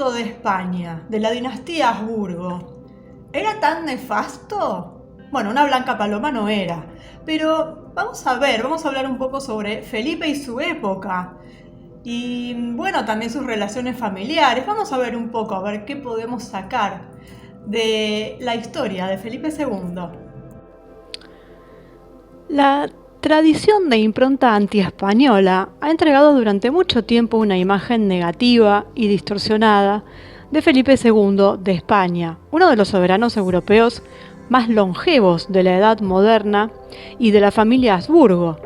II de España, de la dinastía Habsburgo, ¿era tan nefasto? Bueno, una blanca paloma no era, pero vamos a hablar un poco sobre Felipe y su época. Y bueno, también sus relaciones familiares. Vamos a ver un poco, a ver qué podemos sacar de la historia de Felipe II. La tradición de impronta antiespañola ha entregado durante mucho tiempo una imagen negativa y distorsionada de Felipe II de España, uno de los soberanos europeos más longevos de la Edad Moderna y de la familia Habsburgo,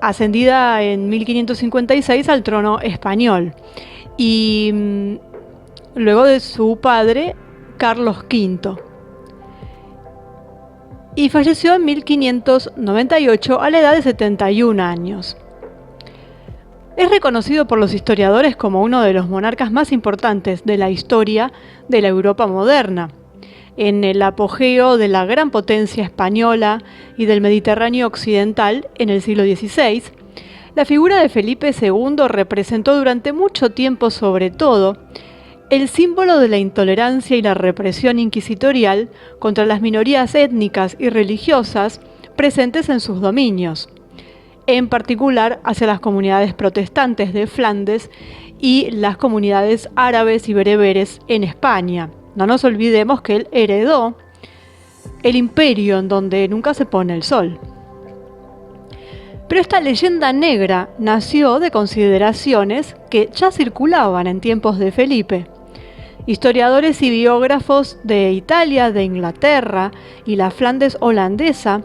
ascendida en 1556 al trono español y luego de su padre Carlos V. Y falleció en 1598 a la edad de 71 años. Es reconocido por los historiadores como uno de los monarcas más importantes de la historia de la Europa moderna. En el apogeo de la gran potencia española y del Mediterráneo occidental en el siglo XVI, la figura de Felipe II representó durante mucho tiempo, sobre todo, el símbolo de la intolerancia y la represión inquisitorial contra las minorías étnicas y religiosas presentes en sus dominios, en particular hacia las comunidades protestantes de Flandes y las comunidades árabes y bereberes en España. No nos olvidemos que él heredó el imperio en donde nunca se pone el sol. Pero esta leyenda negra nació de consideraciones que ya circulaban en tiempos de Felipe. Historiadores y biógrafos de Italia, de Inglaterra y la Flandes holandesa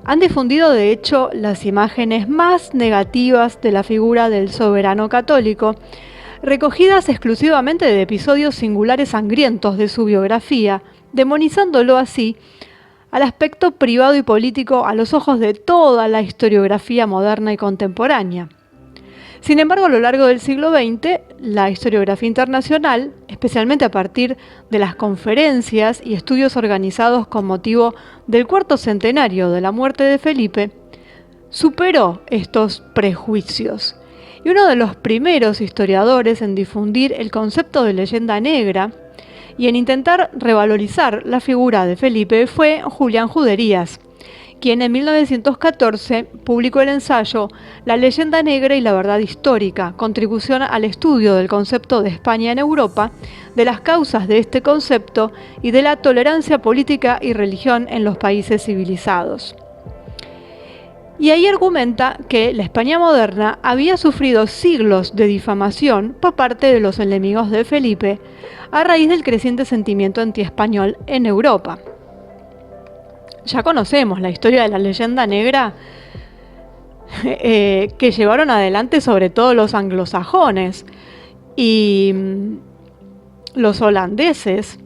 han difundido de hecho las imágenes más negativas de la figura del soberano católico, recogidas exclusivamente de episodios singulares sangrientos de su biografía, demonizándolo así al aspecto privado y político a los ojos de toda la historiografía moderna y contemporánea. Sin embargo, a lo largo del siglo XX, la historiografía internacional, especialmente a partir de las conferencias y estudios organizados con motivo del cuarto centenario de la muerte de Felipe, superó estos prejuicios. Y uno de los primeros historiadores en difundir el concepto de leyenda negra y en intentar revalorizar la figura de Felipe fue Julián Juderías, quien en 1914 publicó el ensayo La leyenda negra y la verdad histórica, contribución al estudio del concepto de España en Europa, de las causas de este concepto y de la tolerancia política y religión en los países civilizados. Y ahí argumenta que la España moderna había sufrido siglos de difamación por parte de los enemigos de Felipe a raíz del creciente sentimiento antiespañol en Europa. Ya conocemos la historia de la leyenda negra que llevaron adelante sobre todo los anglosajones y los holandeses,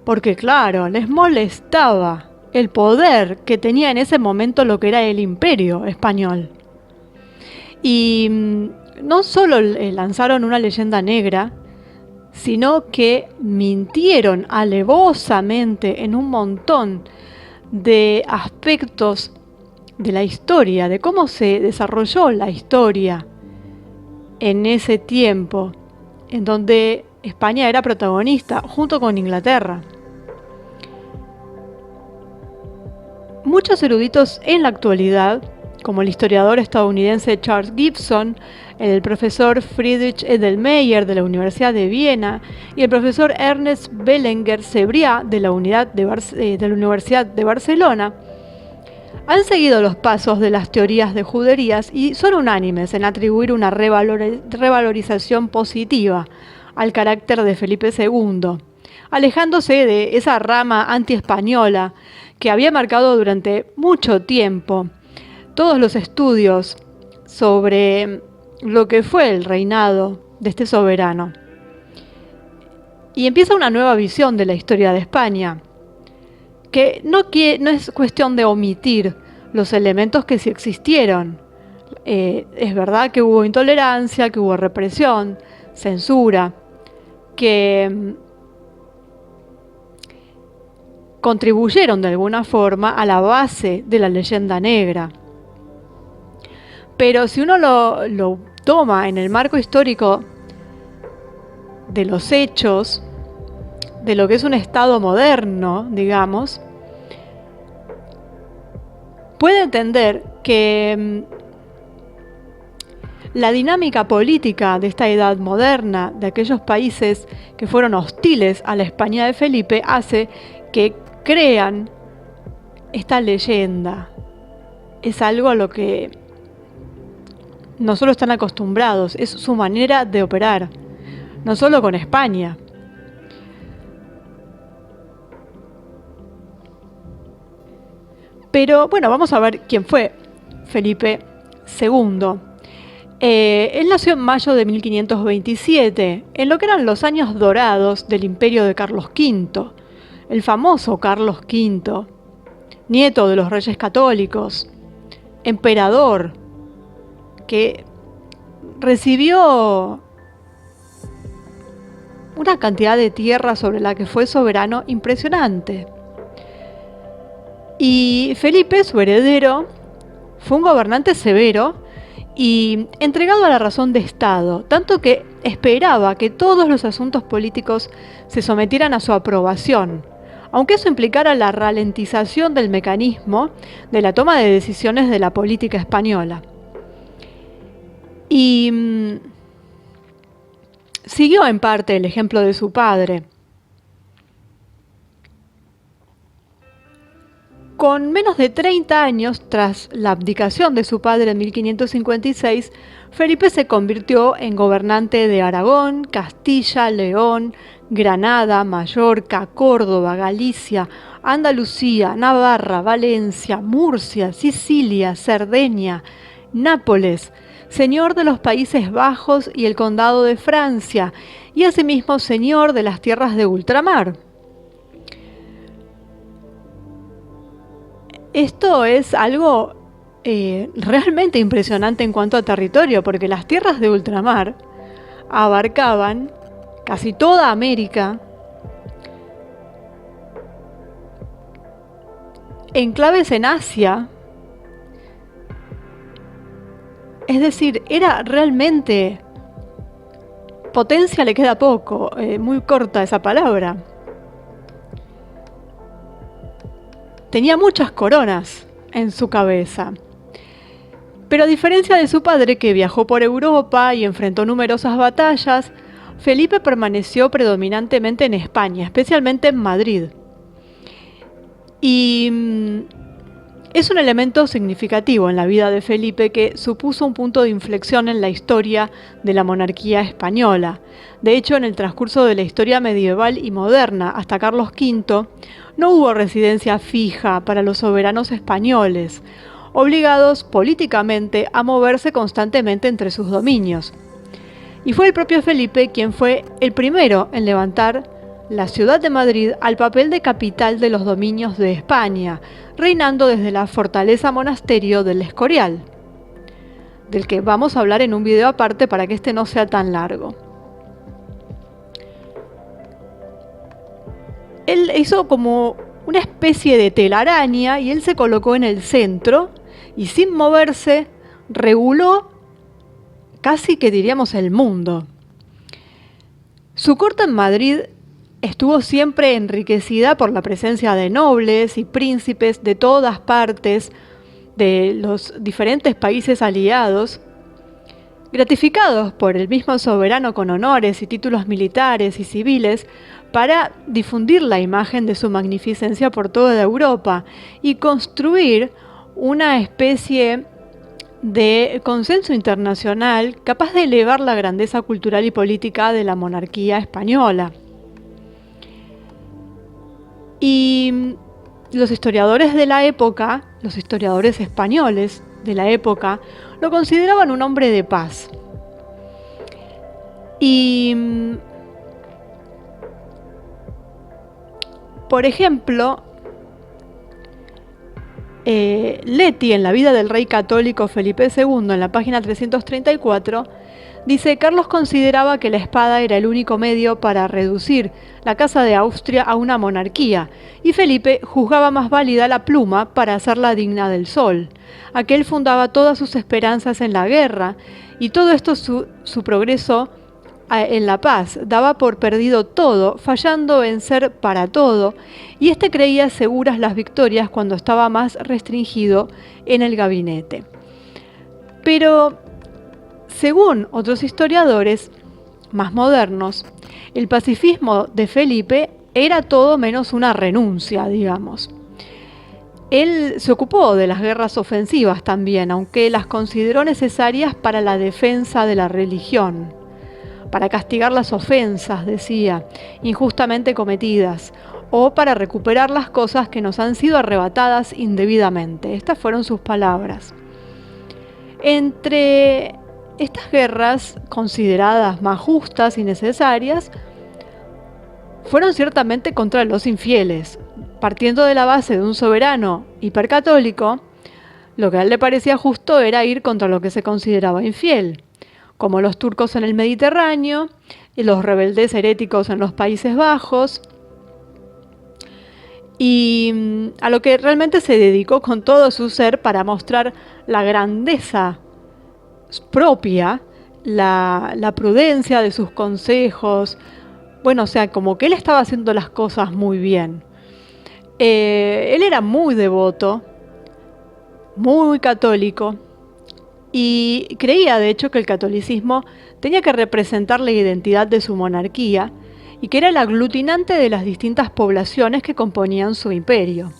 porque claro, les molestaba el poder que tenía en ese momento lo que era el imperio español. Y no solo lanzaron una leyenda negra, sino que mintieron alevosamente en un montón de aspectos de la historia, de cómo se desarrolló la historia en ese tiempo, en donde España era protagonista junto con Inglaterra. Muchos eruditos en la actualidad, como el historiador estadounidense Charles Gibson, el profesor Friedrich Edelmeier de la Universidad de Viena y el profesor Ernest Belenguer-Cebrià de la Universidad de Barcelona, han seguido los pasos de las teorías de Juderías y son unánimes en atribuir una revalorización positiva al carácter de Felipe II, alejándose de esa rama antiespañola que había marcado durante mucho tiempo todos los estudios sobre lo que fue el reinado de este soberano. Y empieza una nueva visión de la historia de España, que no es cuestión de omitir los elementos que sí existieron. Es verdad que hubo intolerancia, que hubo represión, censura, que contribuyeron de alguna forma a la base de la leyenda negra. Pero si uno lo toma en el marco histórico de los hechos, de lo que es un Estado moderno, digamos, puede entender que la dinámica política de esta edad moderna, de aquellos países que fueron hostiles a la España de Felipe, hace que crean esta leyenda. Es algo a lo que no solo están acostumbrados, es su manera de operar, no solo con España. Pero bueno, vamos a ver quién fue Felipe II. Él nació en mayo de 1527, en lo que eran los años dorados del imperio de Carlos V, el famoso Carlos V, nieto de los reyes católicos, emperador, que recibió una cantidad de tierra sobre la que fue soberano impresionante. Y Felipe, su heredero, fue un gobernante severo y entregado a la razón de Estado, tanto que esperaba que todos los asuntos políticos se sometieran a su aprobación, aunque eso implicara la ralentización del mecanismo de la toma de decisiones de la política española. Y siguió en parte el ejemplo de su padre. Con menos de 30 años, tras la abdicación de su padre en 1556, Felipe se convirtió en gobernante de Aragón, Castilla, León, Granada, Mallorca, Córdoba, Galicia, Andalucía, Navarra, Valencia, Murcia, Sicilia, Cerdeña, Nápoles, señor de los Países Bajos y el Condado de Francia, y asimismo señor de las tierras de ultramar. Esto es algo realmente impresionante en cuanto a territorio, porque las tierras de ultramar abarcaban casi toda América, enclaves en Asia. Es decir, era realmente... Potencia le queda poco, muy corta esa palabra. Tenía muchas coronas en su cabeza. Pero a diferencia de su padre, que viajó por Europa y enfrentó numerosas batallas, Felipe permaneció predominantemente en España, especialmente en Madrid. Y es un elemento significativo en la vida de Felipe que supuso un punto de inflexión en la historia de la monarquía española. De hecho, en el transcurso de la historia medieval y moderna hasta Carlos V, no hubo residencia fija para los soberanos españoles, obligados políticamente a moverse constantemente entre sus dominios. Y fue el propio Felipe quien fue el primero en levantar la ciudad de Madrid al papel de capital de los dominios de España, reinando desde la fortaleza monasterio del Escorial, del que vamos a hablar en un video aparte para que este no sea tan largo. Él hizo como una especie de telaraña y él se colocó en el centro y sin moverse reguló casi que diríamos el mundo. Su corte en Madrid estuvo siempre enriquecida por la presencia de nobles y príncipes de todas partes de los diferentes países aliados, gratificados por el mismo soberano con honores y títulos militares y civiles para difundir la imagen de su magnificencia por toda Europa y construir una especie de consenso internacional capaz de elevar la grandeza cultural y política de la monarquía española. Y los historiadores de la época, los historiadores españoles de la época, lo consideraban un hombre de paz. Y, por ejemplo, Leti, en la vida del rey católico Felipe II, en la página 334, dice: Carlos consideraba que la espada era el único medio para reducir la Casa de Austria a una monarquía, y Felipe juzgaba más válida la pluma para hacerla digna del sol. Aquel fundaba todas sus esperanzas en la guerra, y todo esto su progreso en la paz, daba por perdido todo, fallando en ser para todo, y creía seguras las victorias cuando estaba más restringido en el gabinete. Pero, según otros historiadores más modernos, el pacifismo de Felipe era todo menos una renuncia, digamos. Él se ocupó de las guerras ofensivas también, aunque las consideró necesarias para la defensa de la religión, para castigar las ofensas, decía, injustamente cometidas, o para recuperar las cosas que nos han sido arrebatadas indebidamente. Estas fueron sus palabras. Entre estas guerras, consideradas más justas y necesarias, fueron ciertamente contra los infieles. Partiendo de la base de un soberano hipercatólico, lo que a él le parecía justo era ir contra lo que se consideraba infiel, como los turcos en el Mediterráneo y los rebeldes heréticos en los Países Bajos, y a lo que realmente se dedicó con todo su ser para mostrar la grandeza propia, la prudencia de sus consejos. Bueno, o sea, como que él estaba haciendo las cosas muy bien. Él era muy devoto, muy católico, y creía, de hecho, que el catolicismo tenía que representar la identidad de su monarquía y que era el aglutinante de las distintas poblaciones que componían su imperio.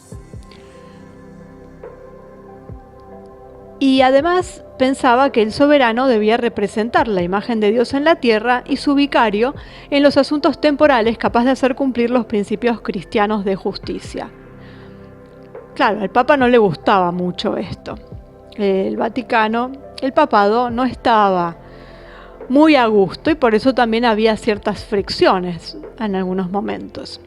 Y además pensaba que el soberano debía representar la imagen de Dios en la tierra y su vicario en los asuntos temporales, capaz de hacer cumplir los principios cristianos de justicia. Claro, al Papa no le gustaba mucho esto. El Vaticano, el papado, no estaba muy a gusto y por eso también había ciertas fricciones en algunos momentos.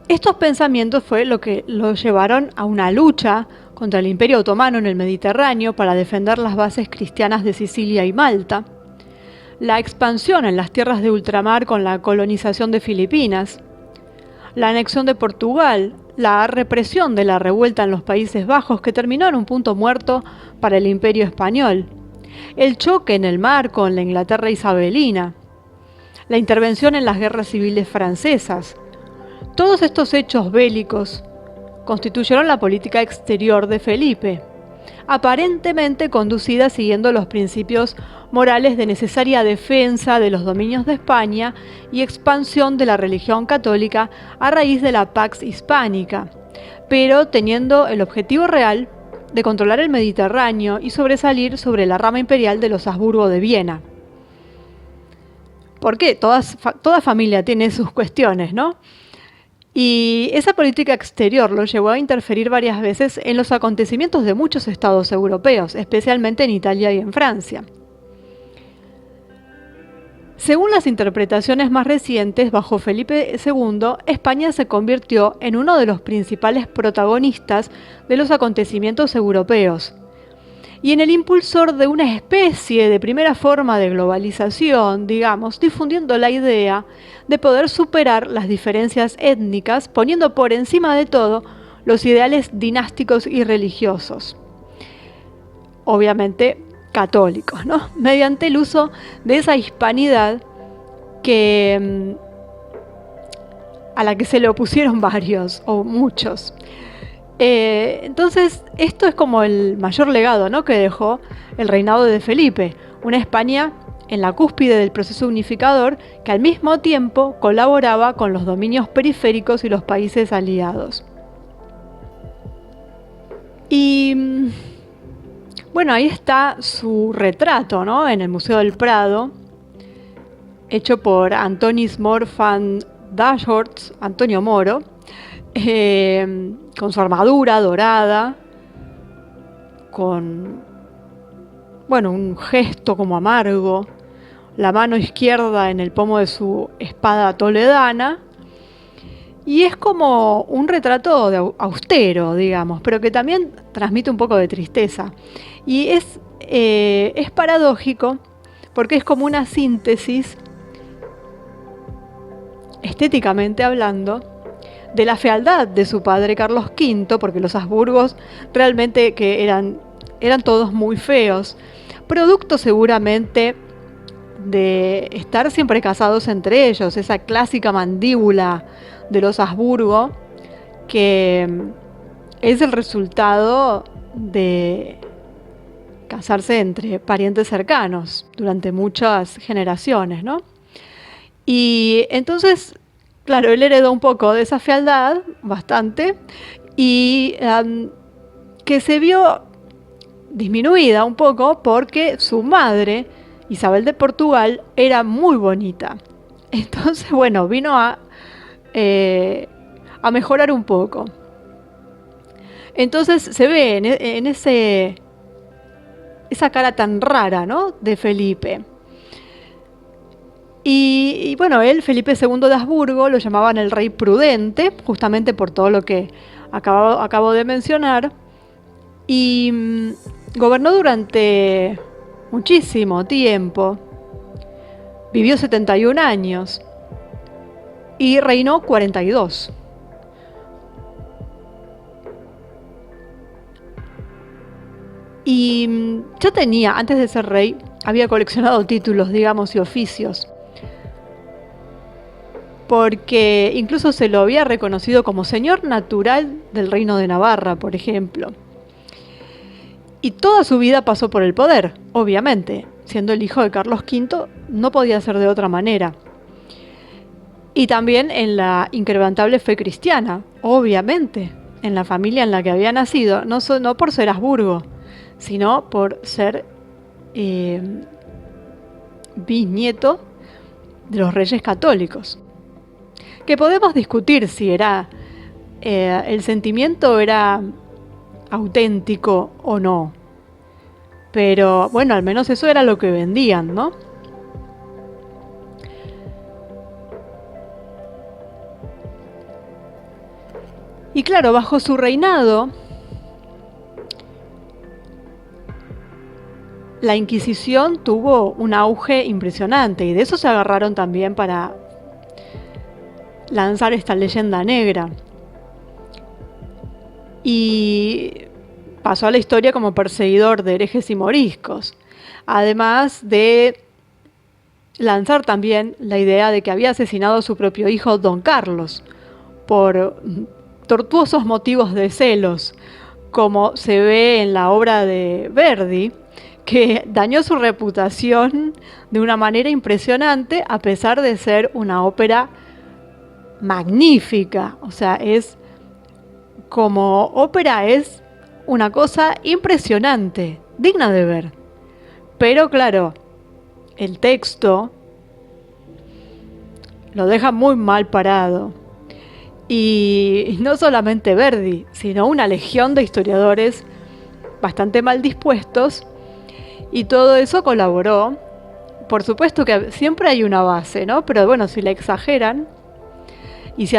Estos pensamientos fue lo que lo llevaron a una lucha contra el Imperio Otomano en el Mediterráneo para defender las bases cristianas de Sicilia y Malta, la expansión en las tierras de ultramar con la colonización de Filipinas, la anexión de Portugal, la represión de la revuelta en los Países Bajos que terminó en un punto muerto para el Imperio Español, el choque en el mar con la Inglaterra isabelina, la intervención en las guerras civiles francesas. Todos estos hechos bélicos constituyeron la política exterior de Felipe, aparentemente conducida siguiendo los principios morales de necesaria defensa de los dominios de España y expansión de la religión católica a raíz de la Pax Hispánica, pero teniendo el objetivo real de controlar el Mediterráneo y sobresalir sobre la rama imperial de los Habsburgo de Viena. Porque toda familia tiene sus cuestiones, ¿no? Y esa política exterior lo llevó a interferir varias veces en los acontecimientos de muchos estados europeos, especialmente en Italia y en Francia. Según las interpretaciones más recientes, bajo Felipe II, España se convirtió en uno de los principales protagonistas de los acontecimientos europeos y en el impulsor de una especie de primera forma de globalización, digamos, difundiendo la idea de poder superar las diferencias étnicas, poniendo por encima de todo los ideales dinásticos y religiosos. Obviamente católicos, ¿no? Mediante el uso de esa hispanidad a la que se le opusieron varios o muchos. Entonces, esto es como el mayor legado, ¿no?, que dejó el reinado de Felipe, una España en la cúspide del proceso unificador que al mismo tiempo colaboraba con los dominios periféricos y los países aliados. Y bueno, ahí está su retrato, ¿no?, en el Museo del Prado, hecho por Antonis Mor van Dashorst, Antonio Moro, con su armadura dorada, con un gesto como amargo, la mano izquierda en el pomo de su espada toledana, y es como un retrato austero, digamos, pero que también transmite un poco de tristeza. Y es paradójico porque es como una síntesis, estéticamente hablando, de la fealdad de su padre Carlos V, porque los Habsburgos realmente que eran todos muy feos, producto seguramente de estar siempre casados entre ellos, esa clásica mandíbula de los Habsburgo, que es el resultado de casarse entre parientes cercanos durante muchas generaciones, ¿no? Y entonces, claro, él heredó un poco de esa fealdad, bastante, y que se vio disminuida un poco porque su madre, Isabel de Portugal, era muy bonita. Entonces, bueno, vino a mejorar un poco. Entonces se ve en esa cara tan rara, ¿no?, de Felipe. Y bueno, él, Felipe II de Habsburgo, lo llamaban el rey prudente, justamente por todo lo que acabo de mencionar. Y gobernó durante muchísimo tiempo. Vivió 71 años y reinó 42. Y ya tenía, antes de ser rey, había coleccionado títulos, digamos, y oficios. Porque incluso se lo había reconocido como señor natural del reino de Navarra, por ejemplo. Y toda su vida pasó por el poder, obviamente. Siendo el hijo de Carlos V, no podía ser de otra manera. Y también en la inquebrantable fe cristiana, obviamente, en la familia en la que había nacido, no por ser Habsburgo, sino por ser bisnieto de los reyes católicos. Que podemos discutir si era el sentimiento era auténtico o no. Pero bueno, al menos eso era lo que vendían, ¿no? Y claro, bajo su reinado, la Inquisición tuvo un auge impresionante y de eso se agarraron también para lanzar esta leyenda negra. Y pasó a la historia como perseguidor de herejes y moriscos, además de lanzar también la idea de que había asesinado a su propio hijo Don Carlos por tortuosos motivos de celos, como se ve en la obra de Verdi, que dañó su reputación de una manera impresionante a pesar de ser una ópera magnífica. O sea, como ópera es una cosa impresionante, digna de ver. Pero claro, el texto lo deja muy mal parado. Y no solamente Verdi, sino una legión de historiadores bastante mal dispuestos. Y todo eso colaboró. Por supuesto que siempre hay una base, ¿no? Pero bueno, si la exageran, y si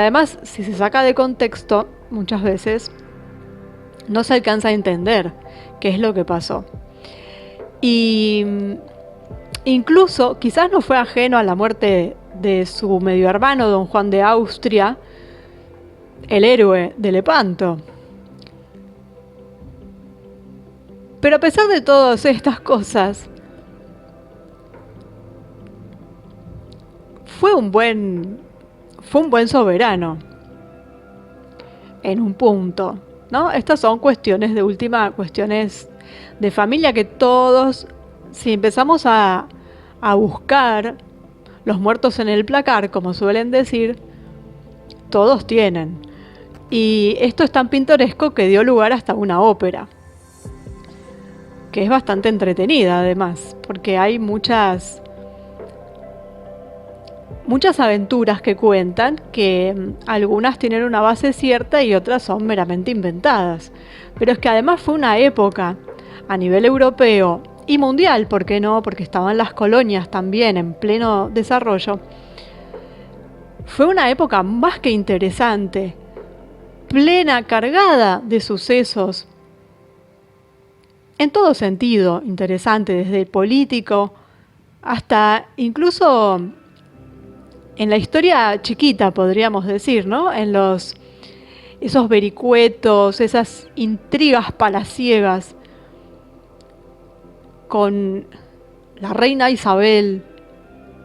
se saca de contexto, muchas veces no se alcanza a entender qué es lo que pasó. Y incluso, quizás no fue ajeno a la muerte de su medio hermano, don Juan de Austria, el héroe de Lepanto. Pero a pesar de todas estas cosas, fue un buen soberano en un punto, ¿no? Estas son cuestiones de familia que todos, si empezamos a buscar los muertos en el placar, como suelen decir, todos tienen. Y esto es tan pintoresco que dio lugar hasta una ópera, que es bastante entretenida además, porque hay muchas aventuras que cuentan, que algunas tienen una base cierta y otras son meramente inventadas. Pero es que además fue una época a nivel europeo y mundial, ¿por qué no? Porque estaban las colonias también en pleno desarrollo. Fue una época más que interesante, plena, cargada de sucesos, en todo sentido interesante, desde el político hasta incluso en la historia chiquita, podríamos decir, ¿no? En los esos vericuetos, esas intrigas palaciegas con la reina Isabel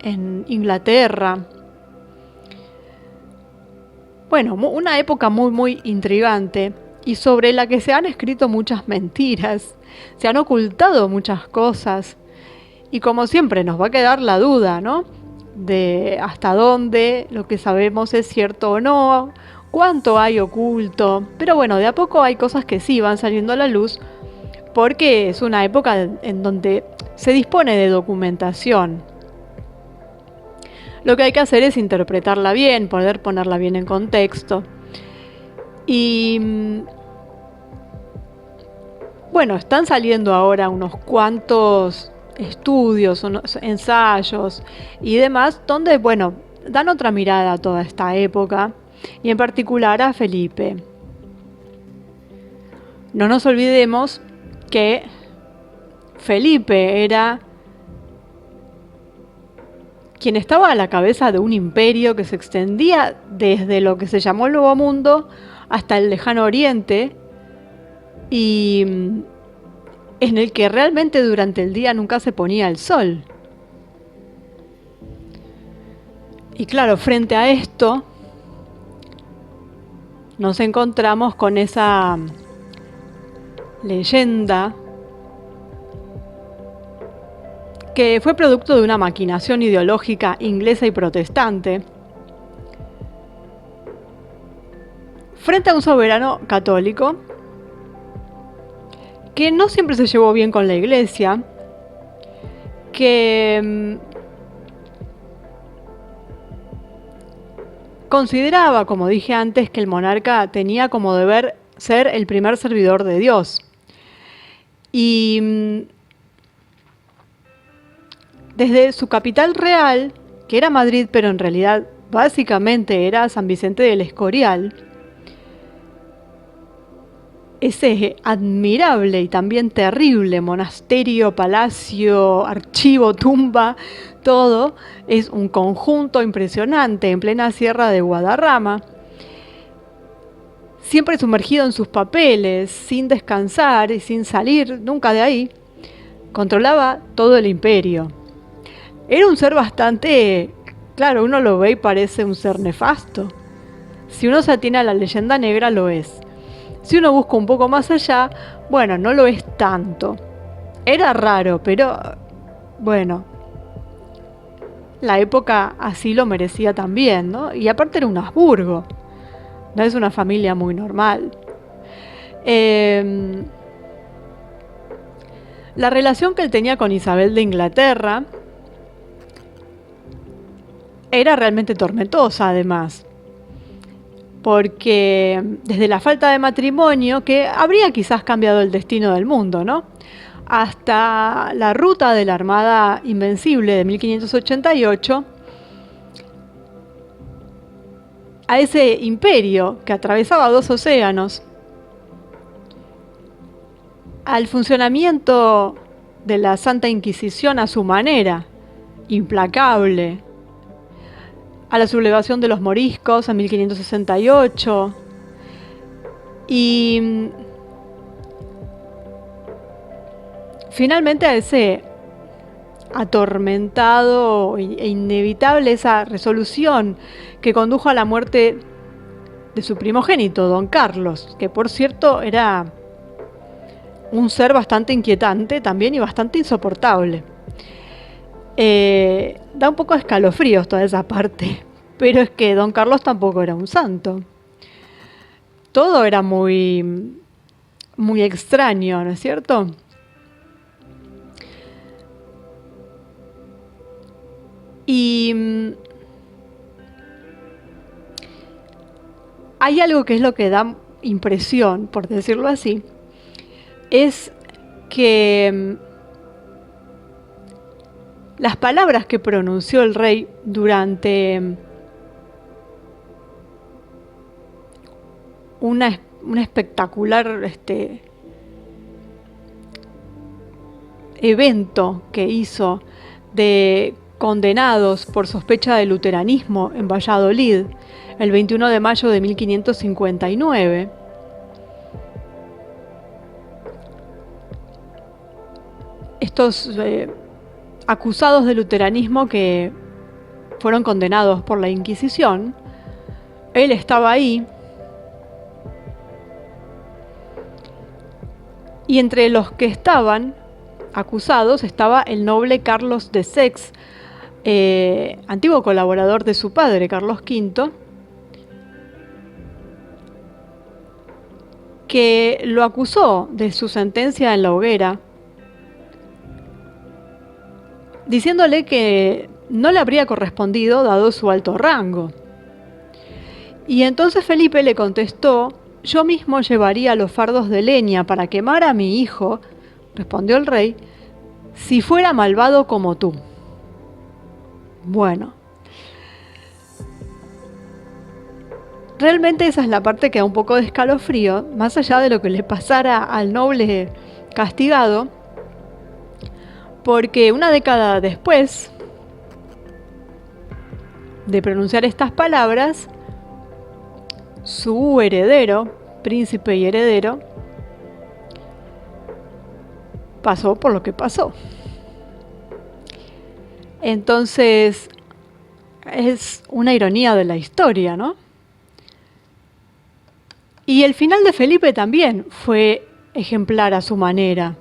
en Inglaterra. Bueno, una época muy, muy intrigante y sobre la que se han escrito muchas mentiras, se han ocultado muchas cosas y como siempre nos va a quedar la duda, ¿no? De hasta dónde lo que sabemos es cierto o no, cuánto hay oculto, pero bueno, de a poco hay cosas que sí van saliendo a la luz porque es una época en donde se dispone de documentación. Lo que hay que hacer es interpretarla bien, poder ponerla bien en contexto. Y bueno, están saliendo ahora unos cuantos estudios, unos ensayos y demás, donde, bueno, dan otra mirada a toda esta época y en particular a Felipe. No nos olvidemos que Felipe era quien estaba a la cabeza de un imperio que se extendía desde lo que se llamó el Nuevo Mundo hasta el Lejano Oriente y en el que realmente durante el día nunca se ponía el sol. Y claro, frente a esto nos encontramos con esa leyenda que fue producto de una maquinación ideológica inglesa y protestante frente a un soberano católico que no siempre se llevó bien con la iglesia, que consideraba, como dije antes, que el monarca tenía como deber ser el primer servidor de Dios. Y desde su capital real, que era Madrid, pero en realidad básicamente era San Vicente del Escorial, ese admirable y también terrible monasterio, palacio, archivo, tumba, todo es un conjunto impresionante en plena sierra de Guadarrama, siempre sumergido en sus papeles, sin descansar y sin salir nunca de ahí, controlaba todo el imperio. Era un ser bastante, claro, uno lo ve y parece un ser nefasto. Si uno se atiene a la leyenda negra, lo es. Si uno busca un poco más allá, bueno, no lo es tanto. Era raro, pero bueno, la época así lo merecía también, ¿no? Y aparte era un Habsburgo, no es una familia muy normal. La relación que él tenía con Isabel de Inglaterra era realmente tormentosa, además, porque desde la falta de matrimonio, que habría quizás cambiado el destino del mundo, ¿no?, hasta la ruta de la Armada Invencible de 1588, a ese imperio que atravesaba 2 océanos, al funcionamiento de la Santa Inquisición a su manera, implacable, a la sublevación de los moriscos en 1568 y finalmente a ese atormentado e inevitable esa resolución que condujo a la muerte de su primogénito, don Carlos, que por cierto era un ser bastante inquietante también y bastante insoportable. Da un poco de escalofríos toda esa parte, pero es que don Carlos tampoco era un santo. Todo era muy, muy extraño, ¿no es cierto? Y hay algo que es lo que da impresión, por decirlo así, es que las palabras que pronunció el rey durante un espectacular evento que hizo de condenados por sospecha de luteranismo en Valladolid el 21 de mayo de 1559. Estos acusados de luteranismo que fueron condenados por la Inquisición, él estaba ahí. Y entre los que estaban acusados estaba el noble Carlos de Seix, antiguo colaborador de su padre, Carlos V, que lo acusó de su sentencia en la hoguera, diciéndole que no le habría correspondido dado su alto rango. Y entonces Felipe le contestó: yo mismo llevaría los fardos de leña para quemar a mi hijo, respondió el rey, si fuera malvado como tú. Bueno, realmente esa es la parte que da un poco de escalofrío, más allá de lo que le pasara al noble castigado, porque una década después de pronunciar estas palabras, su heredero, príncipe y heredero, pasó por lo que pasó. Entonces, es una ironía de la historia, ¿no? Y el final de Felipe también fue ejemplar a su manera.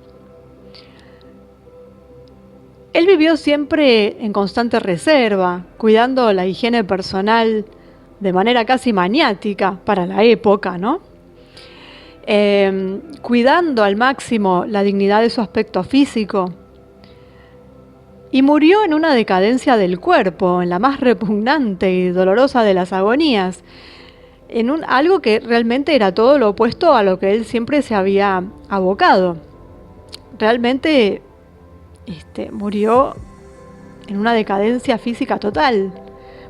Él vivió siempre en constante reserva, cuidando la higiene personal de manera casi maniática para la época, ¿no? Cuidando al máximo la dignidad de su aspecto físico. Y murió en una decadencia del cuerpo, en la más repugnante y dolorosa de las agonías, en algo que realmente era todo lo opuesto a lo que él siempre se había abocado. Realmente murió en una decadencia física total,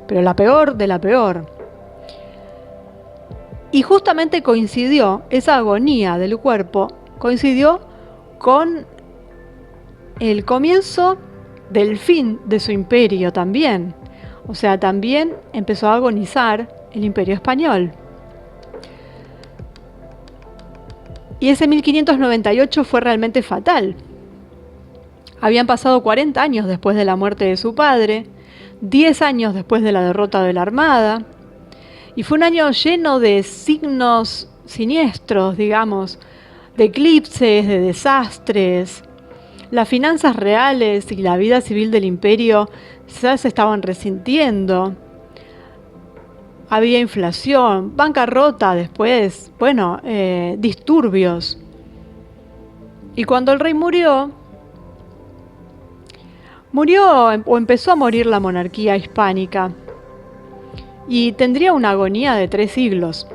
pero la peor de la peor. Y justamente coincidió, esa agonía del cuerpo, coincidió con el comienzo del fin de su imperio también. O sea, también empezó a agonizar el imperio español. Y ese 1598 fue realmente fatal. Habían pasado 40 años después de la muerte de su padre, 10 años después de la derrota de la Armada, y fue un año lleno de signos siniestros, digamos, de eclipses, de desastres. Las finanzas reales y la vida civil del imperio ya se estaban resintiendo. Había inflación, bancarrota después, disturbios. Y cuando el rey murió o empezó a morir la monarquía hispánica. Y tendría una agonía de 3 siglos,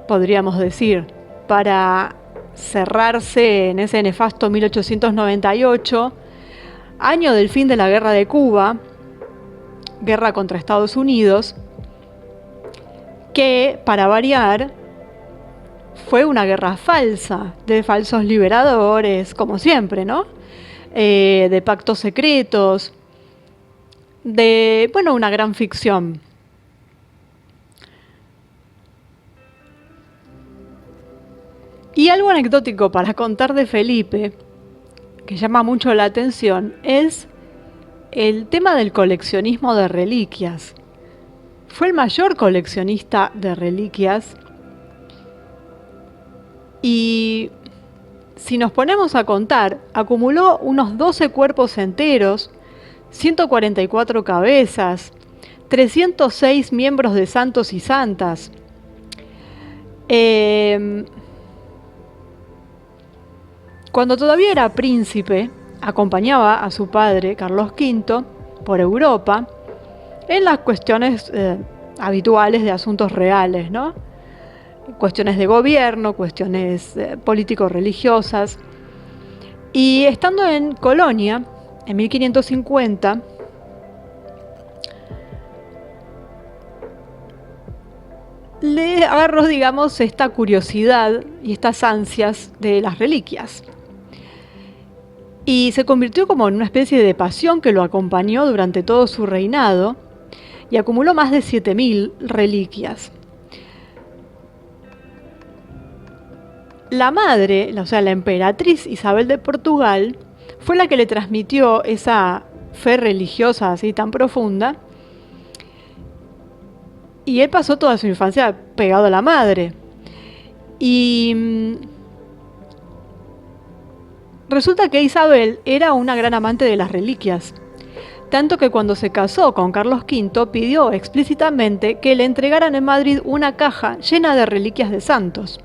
podríamos decir, para cerrarse en ese nefasto 1898, año del fin de la Guerra de Cuba, guerra contra Estados Unidos, que, para variar, fue una guerra falsa, de falsos liberadores, como siempre, ¿no? De pactos secretos, de, una gran ficción. Y algo anecdótico para contar de Felipe, que llama mucho la atención, es el tema del coleccionismo de reliquias. Fue el mayor coleccionista de reliquias y, si nos ponemos a contar, acumuló unos 12 cuerpos enteros, 144 cabezas, 306 miembros de santos y santas. Cuando todavía era príncipe, acompañaba a su padre, Carlos V, por Europa, en las cuestiones habituales de asuntos reales, ¿no? Cuestiones de gobierno, cuestiones político-religiosas. Y estando en Colonia, en 1550, le agarró, esta curiosidad y estas ansias de las reliquias. y se convirtió como en una especie de pasión que lo acompañó durante todo su reinado y acumuló más de 7.000 reliquias. La madre, o sea, la emperatriz Isabel de Portugal, fue la que le transmitió esa fe religiosa así tan profunda, y él pasó toda su infancia pegado a la madre. Y resulta que Isabel era una gran amante de las reliquias, tanto que cuando se casó con Carlos V pidió explícitamente que le entregaran en Madrid una caja llena de reliquias de santos.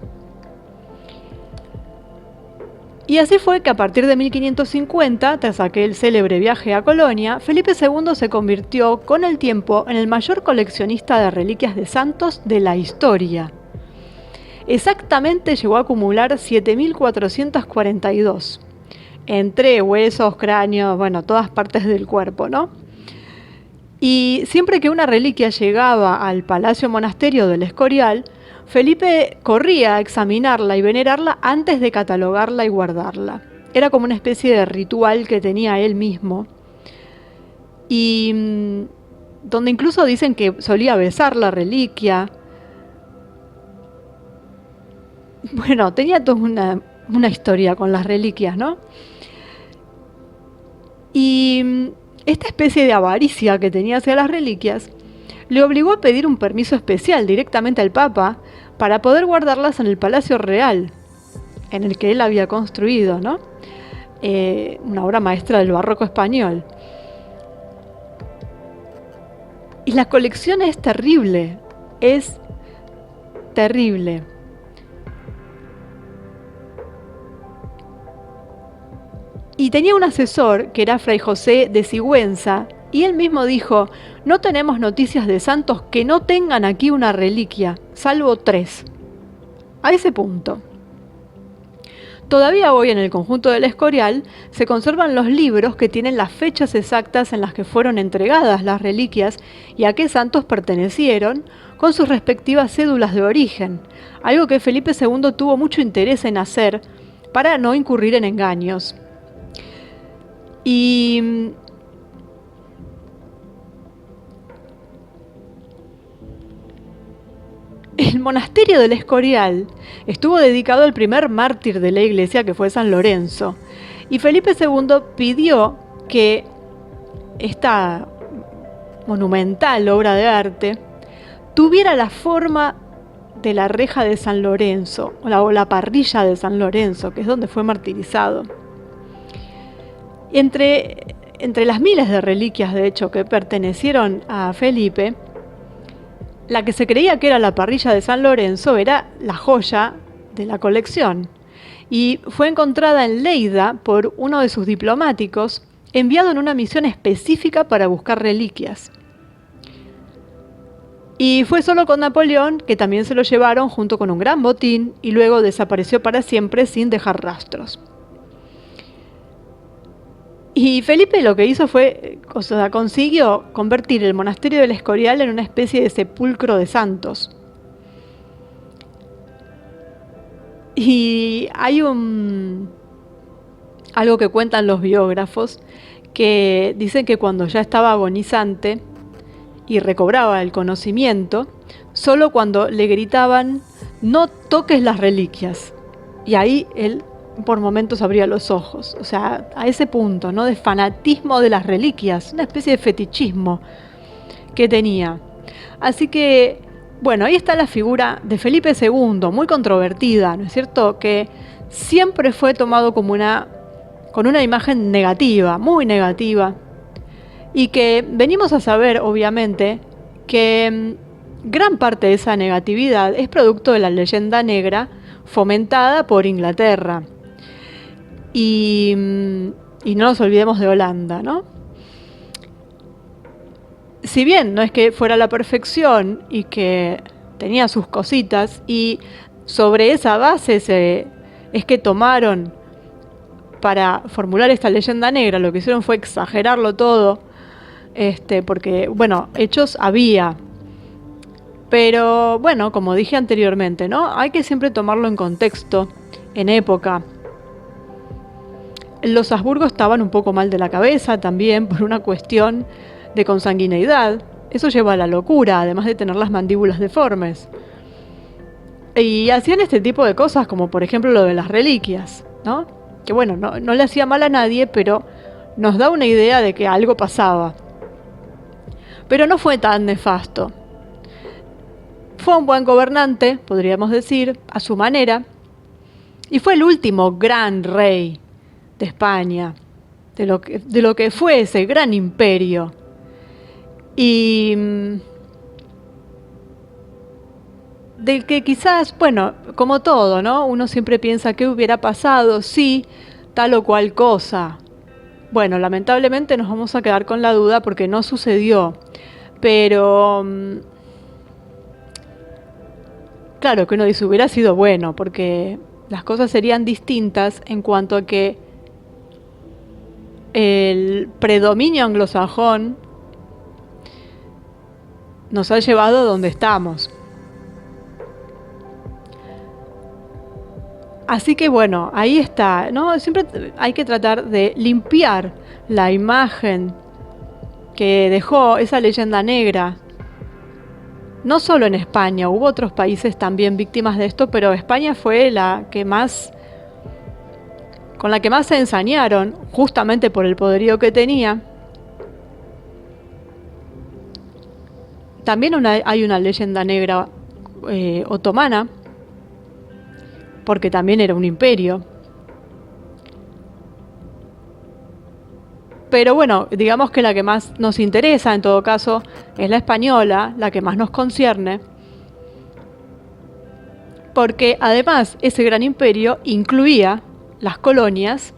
Y así fue que a partir de 1550, tras aquel célebre viaje a Colonia, Felipe II se convirtió con el tiempo en el mayor coleccionista de reliquias de santos de la historia. Exactamente llegó a acumular 7.442, entre huesos, cráneos, bueno, todas partes del cuerpo, ¿no? Y siempre que una reliquia llegaba al Palacio Monasterio del Escorial, Felipe corría a examinarla y venerarla antes de catalogarla y guardarla. Era como una especie de ritual que tenía él mismo. Y donde incluso dicen que solía besar la reliquia. Bueno, tenía toda una historia con las reliquias, ¿no? Y esta especie de avaricia que tenía hacia las reliquias le obligó a pedir un permiso especial directamente al Papa para poder guardarlas en el Palacio Real, en el que él había construido, ¿no? Una obra maestra del barroco español. Y la colección es terrible, es terrible. Y tenía un asesor que era Fray José de Sigüenza, y él mismo dijo: no tenemos noticias de santos que no tengan aquí una reliquia, salvo 3. A ese punto. Todavía hoy en el conjunto del Escorial se conservan los libros que tienen las fechas exactas en las que fueron entregadas las reliquias y a qué santos pertenecieron, con sus respectivas cédulas de origen, algo que Felipe II tuvo mucho interés en hacer para no incurrir en engaños. Y el monasterio del Escorial estuvo dedicado al primer mártir de la iglesia, que fue San Lorenzo, y Felipe II pidió que esta monumental obra de arte tuviera la forma de la reja de San Lorenzo, o la parrilla de San Lorenzo, que es donde fue martirizado. Entre las miles de reliquias, de hecho, que pertenecieron a Felipe, la que se creía que era la parrilla de San Lorenzo era la joya de la colección, y fue encontrada en Lleida por uno de sus diplomáticos, enviado en una misión específica para buscar reliquias. Y fue solo con Napoleón que también se lo llevaron junto con un gran botín, y luego desapareció para siempre sin dejar rastros. Y Felipe lo que hizo fue, consiguió convertir el monasterio del Escorial en una especie de sepulcro de santos. Y hay algo que cuentan los biógrafos, que dicen que cuando ya estaba agonizante y recobraba el conocimiento, solo cuando le gritaban: no toques las reliquias, y ahí él por momentos abría los ojos. O sea, a ese punto, ¿no?, de fanatismo de las reliquias, una especie de fetichismo que tenía. Así que, bueno, ahí está la figura de Felipe II, muy controvertida, ¿no es cierto?, que siempre fue tomado como con una imagen negativa, muy negativa, y que venimos a saber, obviamente, que gran parte de esa negatividad es producto de la leyenda negra fomentada por Inglaterra. Y no nos olvidemos de Holanda, ¿no? Si bien no es que fuera la perfección y que tenía sus cositas, y sobre esa base es que tomaron para formular esta leyenda negra, lo que hicieron fue exagerarlo todo, porque, bueno, hechos había. Pero, bueno, como dije anteriormente, ¿no?, hay que siempre tomarlo en contexto, en época. Los Habsburgo estaban un poco mal de la cabeza también por una cuestión de consanguineidad. Eso lleva a la locura, además de tener las mandíbulas deformes. Y hacían este tipo de cosas, como por ejemplo lo de las reliquias, ¿no? Que bueno, no le hacía mal a nadie, pero nos da una idea de que algo pasaba. Pero no fue tan nefasto. Fue un buen gobernante, podríamos decir, a su manera, y fue el último gran rey de España, de lo que fue ese gran imperio. Y del que quizás, bueno, como todo, ¿no? Uno siempre piensa qué hubiera pasado si tal o cual cosa. Bueno, lamentablemente nos vamos a quedar con la duda porque no sucedió. Pero claro que uno dice hubiera sido bueno, porque las cosas serían distintas en cuanto a que el predominio anglosajón nos ha llevado a donde estamos. Así que bueno, ahí está, ¿no? Siempre hay que tratar de limpiar la imagen que dejó esa leyenda negra. No solo en España, hubo otros países también víctimas de esto, pero España fue la que más, con la que más se ensañaron, justamente por el poderío que tenía. También hay una leyenda negra otomana, porque también era un imperio. Pero bueno, digamos que la que más nos interesa en todo caso es la española, la que más nos concierne, porque además ese gran imperio incluía las colonias,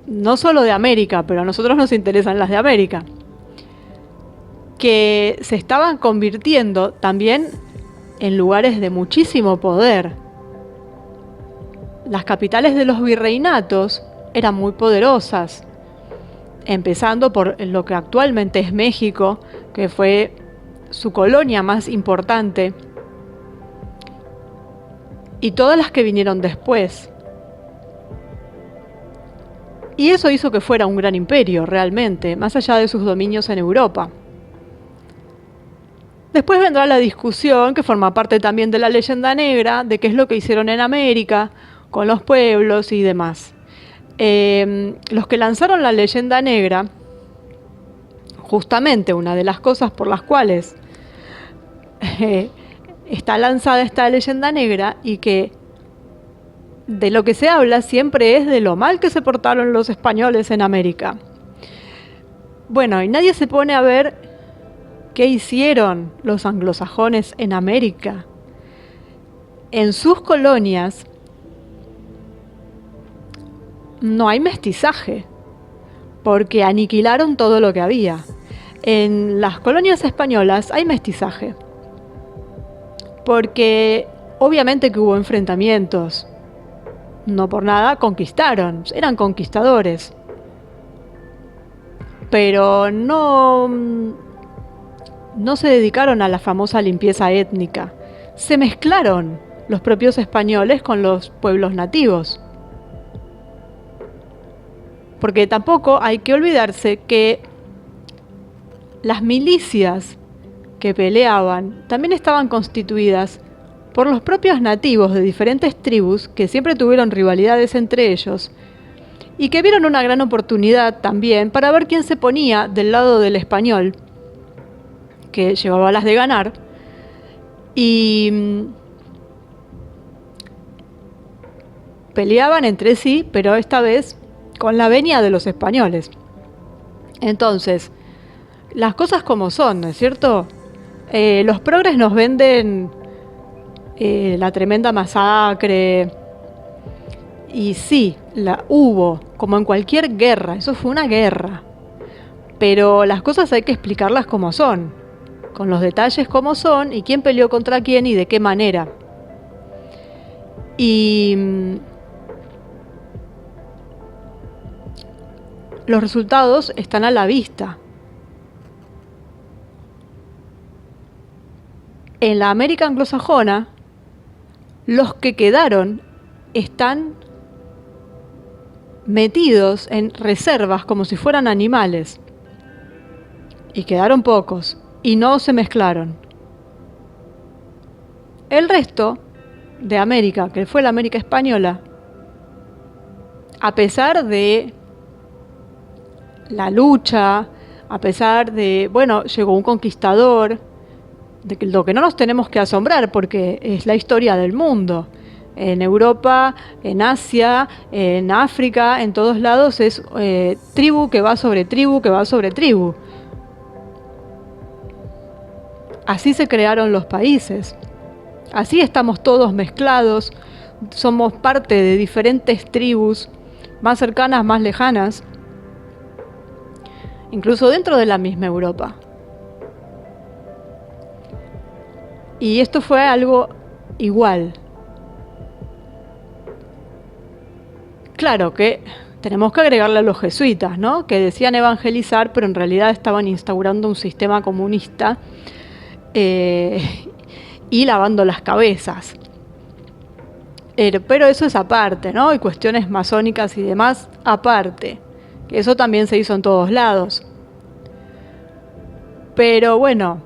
no solo de América, pero a nosotros nos interesan las de América, que se estaban convirtiendo también en lugares de muchísimo poder. Las capitales de los virreinatos eran muy poderosas, empezando por lo que actualmente es México, que fue su colonia más importante, y todas las que vinieron después. Y eso hizo que fuera un gran imperio, realmente, más allá de sus dominios en Europa. Después vendrá la discusión, que forma parte también de la leyenda negra, de qué es lo que hicieron en América, con los pueblos y demás. Los que lanzaron la leyenda negra, justamente una de las cosas por las cuales está lanzada esta leyenda negra y que de lo que se habla siempre es de lo mal que se portaron los españoles en América. Bueno, y nadie se pone a ver qué hicieron los anglosajones en América. En sus colonias no hay mestizaje, porque aniquilaron todo lo que había. En las colonias españolas hay mestizaje, porque obviamente que hubo enfrentamientos. No por nada conquistaron, eran conquistadores. Pero no se dedicaron a la famosa limpieza étnica. Se mezclaron los propios españoles con los pueblos nativos. Porque tampoco hay que olvidarse que las milicias que peleaban también estaban constituidas por los propios nativos de diferentes tribus que siempre tuvieron rivalidades entre ellos y que vieron una gran oportunidad también para ver quién se ponía del lado del español, que llevaba las de ganar, y peleaban entre sí, pero esta vez con la venia de los españoles. Entonces, las cosas como son, ¿no es cierto? Los progres nos venden la tremenda masacre, y sí, la hubo, como en cualquier guerra, eso fue una guerra, pero las cosas hay que explicarlas como son, con los detalles como son, y quién peleó contra quién y de qué manera. Y los resultados están a la vista. En la América anglosajona, los que quedaron están metidos en reservas como si fueran animales. Y quedaron pocos, y no se mezclaron. El resto de América, que fue la América española, a pesar de la lucha, a pesar de, bueno, llegó un conquistador, de lo que no nos tenemos que asombrar porque es la historia del mundo. En Europa, en Asia, en África, en todos lados es tribu que va sobre tribu, que va sobre tribu. Así se crearon los países. Así estamos todos mezclados, somos parte de diferentes tribus, más cercanas, más lejanas, incluso dentro de la misma Europa. Y esto fue algo igual. Claro que tenemos que agregarle a los jesuitas, ¿no? Que decían evangelizar, pero en realidad estaban instaurando un sistema comunista y lavando las cabezas. Pero eso es aparte, ¿no? Y cuestiones masónicas y demás aparte. Que eso también se hizo en todos lados. Pero bueno,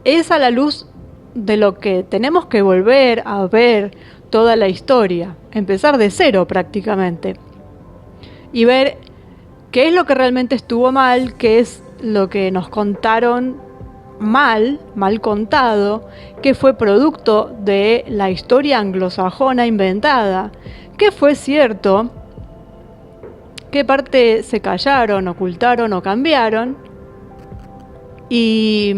es a la luz de lo que tenemos que volver a ver toda la historia, empezar de cero prácticamente, y ver qué es lo que realmente estuvo mal, qué es lo que nos contaron mal contado, qué fue producto de la historia anglosajona inventada, qué fue cierto, qué parte se callaron, ocultaron o cambiaron, y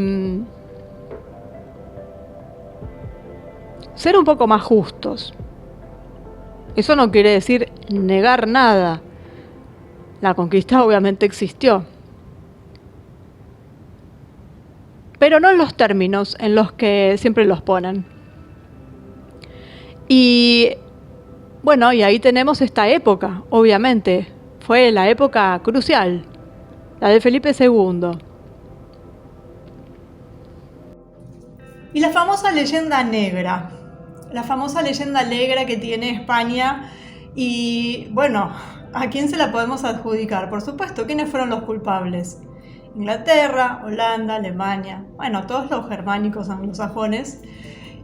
ser un poco más justos. Eso no quiere decir negar nada. La conquista obviamente existió. Pero no en los términos en los que siempre los ponen. Y bueno, y ahí tenemos esta época, obviamente. Fue la época crucial, la de Felipe II. Y la famosa leyenda negra. La famosa leyenda negra que tiene España. Y bueno, ¿a quién se la podemos adjudicar? Por supuesto, ¿quiénes fueron los culpables? Inglaterra, Holanda, Alemania, bueno, todos los germánicos anglosajones.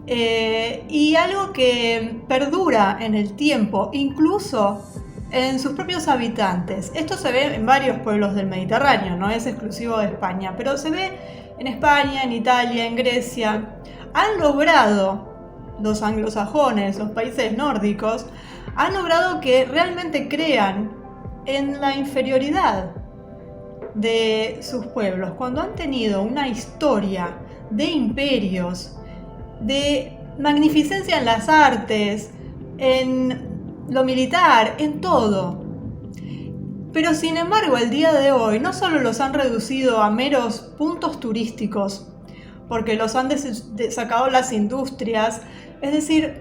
Y algo que perdura en el tiempo, incluso en sus propios habitantes. Esto se ve en varios pueblos del Mediterráneo, no es exclusivo de España, pero se ve en España, en Italia, en Grecia. Han logrado los anglosajones, los países nórdicos, han logrado que realmente crean en la inferioridad de sus pueblos, cuando han tenido una historia de imperios, de magnificencia en las artes, en lo militar, en todo. Pero sin embargo, el día de hoy no solo los han reducido a meros puntos turísticos, porque los han sacado las industrias, es decir,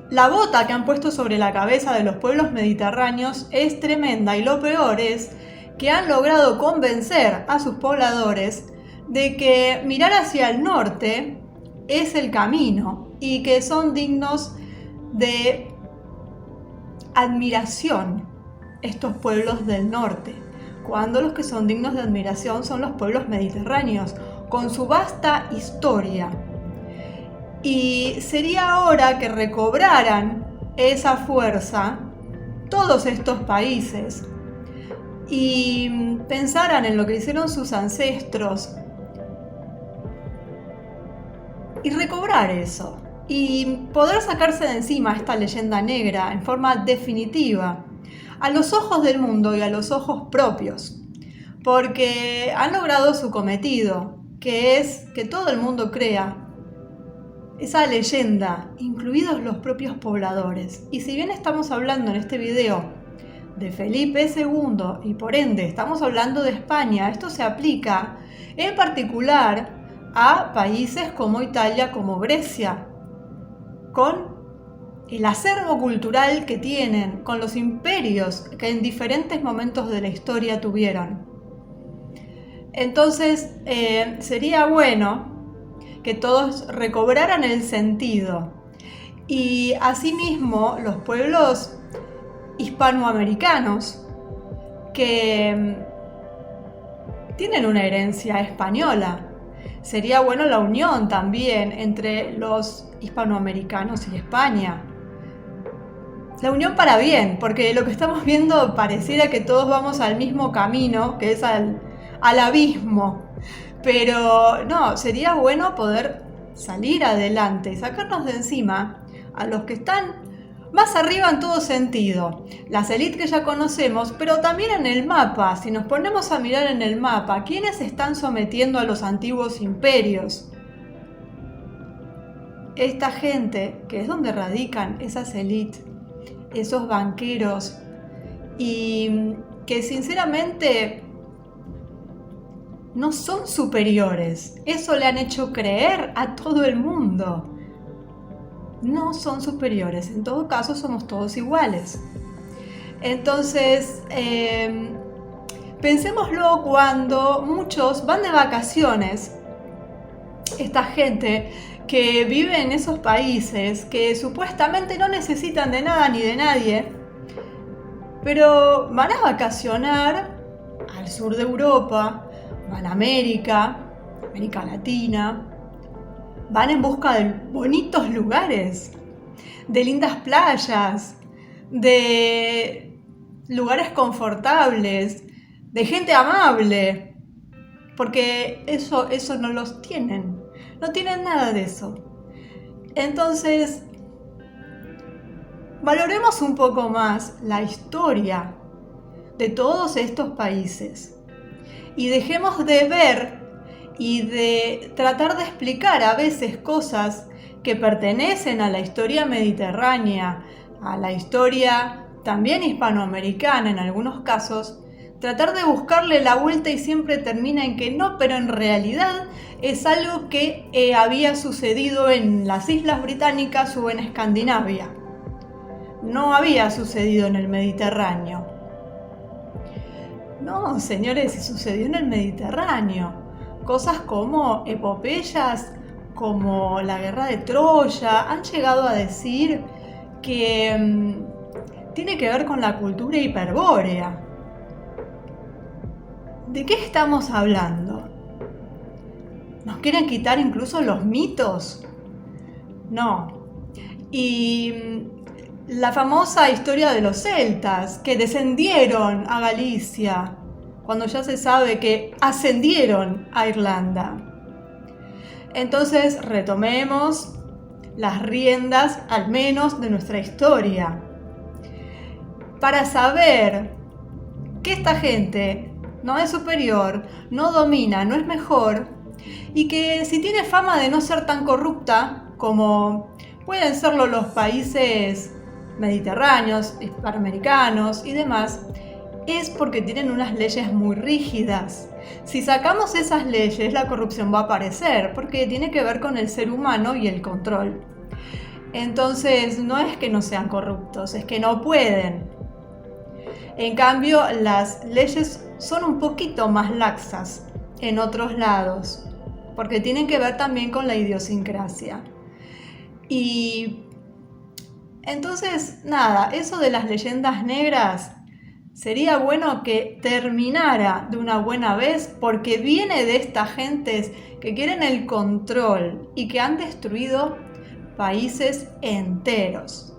la bota que han puesto sobre la cabeza de los pueblos mediterráneos es tremenda, y lo peor es que han logrado convencer a sus pobladores de que mirar hacia el norte es el camino y que son dignos de admiración estos pueblos del norte, cuando los que son dignos de admiración son los pueblos mediterráneos, con su vasta historia. Y sería hora que recobraran esa fuerza todos estos países y pensaran en lo que hicieron sus ancestros y recobrar eso y poder sacarse de encima esta leyenda negra en forma definitiva a los ojos del mundo y a los ojos propios, porque han logrado su cometido, que es que todo el mundo crea esa leyenda, incluidos los propios pobladores. Y si bien estamos hablando en este video de Felipe II y por ende estamos hablando de España, esto se aplica en particular a países como Italia, como Grecia, con el acervo cultural que tienen, con los imperios que en diferentes momentos de la historia tuvieron. Entonces sería bueno que todos recobraran el sentido y asimismo los pueblos hispanoamericanos que tienen una herencia española. Sería bueno la unión también entre los hispanoamericanos y España. La unión para bien, porque lo que estamos viendo pareciera que todos vamos al mismo camino, que es al abismo. Pero no, sería bueno poder salir adelante y sacarnos de encima a los que están más arriba en todo sentido. Las élites que ya conocemos, pero también en el mapa. Si nos ponemos a mirar en el mapa, ¿quiénes están sometiendo a los antiguos imperios? Esta gente, que es donde radican esas élites, esos banqueros, y que sinceramente no son superiores. Eso le han hecho creer a todo el mundo. No son superiores, en todo caso somos todos iguales. Entonces, pensémoslo cuando muchos van de vacaciones, esta gente que vive en esos países que supuestamente no necesitan de nada ni de nadie, pero van a vacacionar al sur de Europa, van a América Latina, van en busca de bonitos lugares, de lindas playas, de lugares confortables, de gente amable, porque eso no los tienen. No tienen nada de eso. Entonces, valoremos un poco más la historia de todos estos países y dejemos de ver y de tratar de explicar a veces cosas que pertenecen a la historia mediterránea, a la historia también hispanoamericana en algunos casos, tratar de buscarle la vuelta y siempre termina en que no, pero en realidad es algo que había sucedido en las Islas Británicas o en Escandinavia. No había sucedido en el Mediterráneo. No, señores, sucedió en el Mediterráneo. Cosas como epopeyas, como la guerra de Troya, han llegado a decir que tiene que ver con la cultura hiperbórea. ¿De qué estamos hablando? ¿Nos quieren quitar incluso los mitos? No. Y la famosa historia de los celtas, que descendieron a Galicia, cuando ya se sabe que ascendieron a Irlanda. Entonces retomemos las riendas, al menos, de nuestra historia, para saber que esta gente no es superior, no domina, no es mejor, y que si tiene fama de no ser tan corrupta como pueden serlo los países mediterráneos, hispanoamericanos y demás, es porque tienen unas leyes muy rígidas. Si sacamos esas leyes, la corrupción va a aparecer, porque tiene que ver con el ser humano y el control. Entonces, no es que no sean corruptos, es que no pueden. En cambio, las leyes son un poquito más laxas en otros lados, porque tienen que ver también con la idiosincrasia. Y entonces, nada, eso de las leyendas negras sería bueno que terminara de una buena vez, porque viene de estas gentes que quieren el control y que han destruido países enteros.